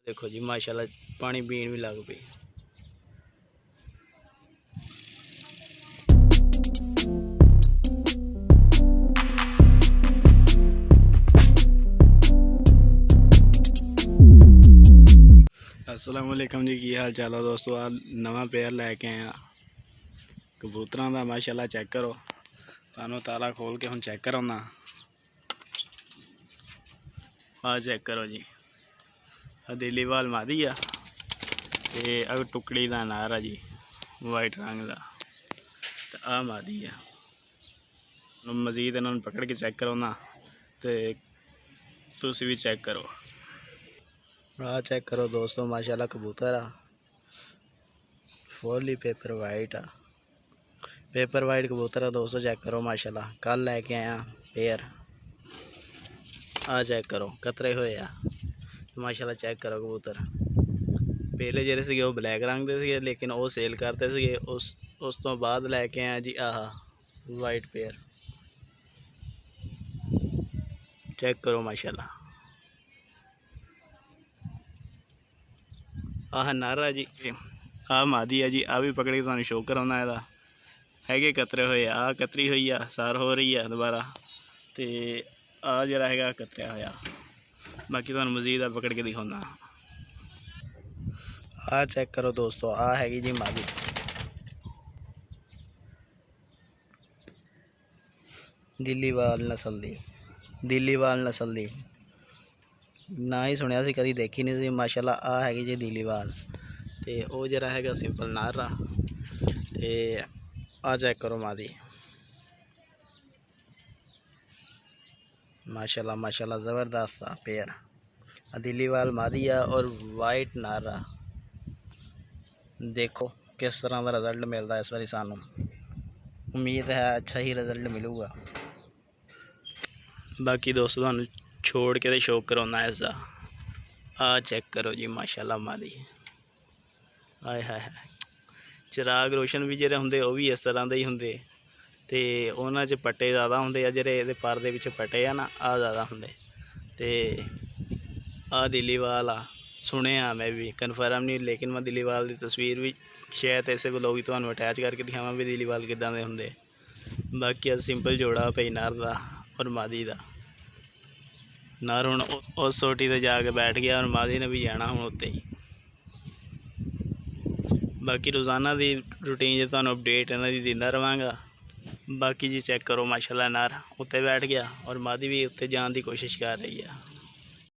देखो जी माशाल्लाह पानी पीन भी लग पई। अस्सलाम वालेकुम जी, की हाल चाल है दोस्तों। आ नवा पेयर लैके आए कबूतरों का। माशाल्लाह चेक करो, तुहानू ताला खोल के हुण चेक कराउना। आ चेक करो जी, दिलीवाल मादी आ ते टुकड़ी का नार आ जी वाइट रंग का। तो आ मादी आ। मजीद इन्होंने पकड़ के चेक कराउना ते तुसी भी चेक करो। आ चेक करो दोस्तों, माशाल्लाह कबूतर आ फुल ही पेपर वाइट आ। पेपर वाइट कबूतर है दोस्तों, चेक करो माशाल्लाह। कल लैके आया पेयर। आ चेक करो कतरे हुए आ माशाल्लाह। चेक करो कबूतर पहले ਜਿਹੜੇ ਸੀਗੇ ਉਹ ब्लैक रंग ਦੇ ਸੀਗੇ, लेकिन ਉਹ सेल करते ਸੀਗੇ। उस तो बाद लैके आया जी आह वाइट पेयर। चेक करो माशाल्लाह। आह नारा जी, आ मादी है जी। आ भी पकड़ के तुहानू शो कराउना। ਇਹਦਾ हैगे कतरे हुए आ कतरी हुई आ, सार हो रही है दोबारा। तो आ जरा है कतरिया होया। बाकी तुहानू मजीद आ पकड़ के दिखाना। आ चेक करो दोस्तों, आ हैगी जी मादी। दिलीवाल नस्ल दी, दिलीवाल नस्ल दी ना ही सुनिया सी, कदी देखी नहीं सी माशाल्लाह। आ हैगी जी दिलीवाल। तो वो जरा है सिंपल नारा। तो आ चेक करो मादी, माशाल्लाह माशाल्लाह ज़बरदस्त आ पेयर। दिलीवाल मादी आ और वाइट नारा। देखो किस तरह का रिजल्ट मिलता है इस बारी सानू। उम्मीद है अच्छा ही रिजल्ट मिलूगा। बाकी दोस्तों तुहानू छोड़ के तो शौक कराउना इसका। आ चेक करो जी माशाल्लाह मादी। आए हाय हाय, चिराग रोशन भी ਜਿਹੜੇ ਹੁੰਦੇ ਉਹ ਵੀ इस तरह ਦੇ ਹੀ ਹੁੰਦੇ ਤੇ ਉਹਨਾਂ 'ਚ ਪੱਟੇ ਜ਼ਿਆਦਾ ਹੁੰਦੇ ਆ। ਜਿਹੜੇ ਇਹਦੇ ਪਰ ਦੇ ਵਿੱਚ ਪੱਟੇ ਆ ਨਾ, ਆ ਜ਼ਿਆਦਾ ਹੁੰਦੇ। ਤੇ ਆ दिलीवाल आ। सुने मैं भी कन्फर्म नहीं, लेकिन मैं दिलीवाल की तस्वीर भी शायद ऐसे ब्लॉग ही तुहानू अटैच करके दिखावां भी दिलीवाल किदां दे हुंदे। बाकी सिंपल जोड़ा पई नर दा और मादी दा। नर हुण उस सोटी ते जाके बैठ गया और मादी ने भी जाना हुण उत्ते ही। बाकी रोज़ाना की रूटीन जो तुहानू अपडेट इन्हां दी दिंदा रवांगा। बाकी जी चेक करो माशाल्लाह, नर उत्ते बैठ गया और मादी भी उत्ते जाने की कोशिश कर रही है।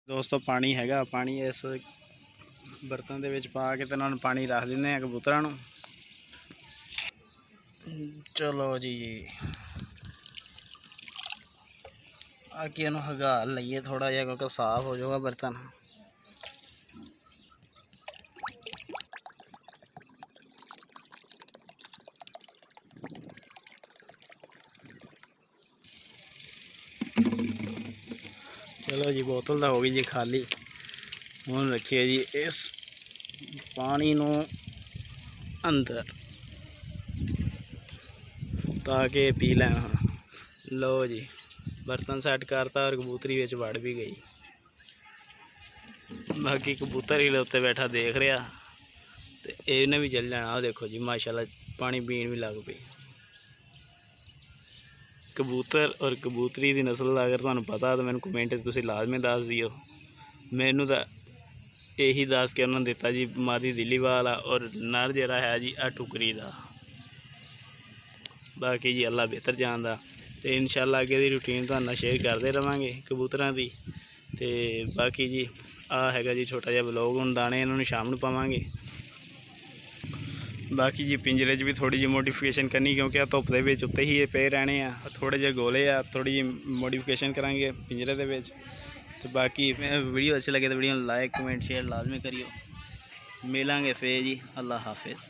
दोस्तों पानी हैगा, पानी इस बर्तन दे विच पा के ते इन्हां नूं पानी रख दिंदे आ कबूतरां नूं। चलो जी आके इन्हूं हगा लईए थोड़ा जिहा, क्योंकि साफ हो जाऊगा बर्तन। चलो जी बोतल तो हो गई जी खाली। हुण रखिए जी इस पानी नूं अंदर ताकि पी लें। लो जी बर्तन सैट करता और कबूतरी विच वड़ भी गई। बाकी कबूतर ही उत्ते बैठा देख रहा तो इन्हें भी चल जाना। देखो जी माशाल्लाह पानी पीन भी लग पई। कबूतर और कबूतरी की नस्ल का अगर तुहानू पता तो मैंने कमेंट तुसीं लाजमी दस दिओ। मैनू तो यही दस के उन्होंने दिता जी मादी दिलीवाल आ और नर जरा है जी आ टुकरी का। बाकी जी अल्लाह बेहतर जानदा। तो इंशाल्लाह अगे दी रूटीन तुहानू शेयर करते रवांगे कबूतरां दी। तो बाकी जी आ हैगा जी छोटा जिहा ब्लॉग। हुण दाने इन्होंने शाम नूं पावांगे। बाकी जी पिंजरे भी थोड़ी जी मोडिफिकेशन करनी, क्योंकि धुप के उत्ते ही पे रहने आ। थोड़े जे गोले आ, थोड़ी जी मोडिफिकेशन करांगे पिंजरे दे विच। तो बाकी वीडियो अच्छी लगे तो वीडियो लाइक कमेंट शेयर लाजमी करियो। मिलांगे फिर जी, अल्लाह हाफिज़।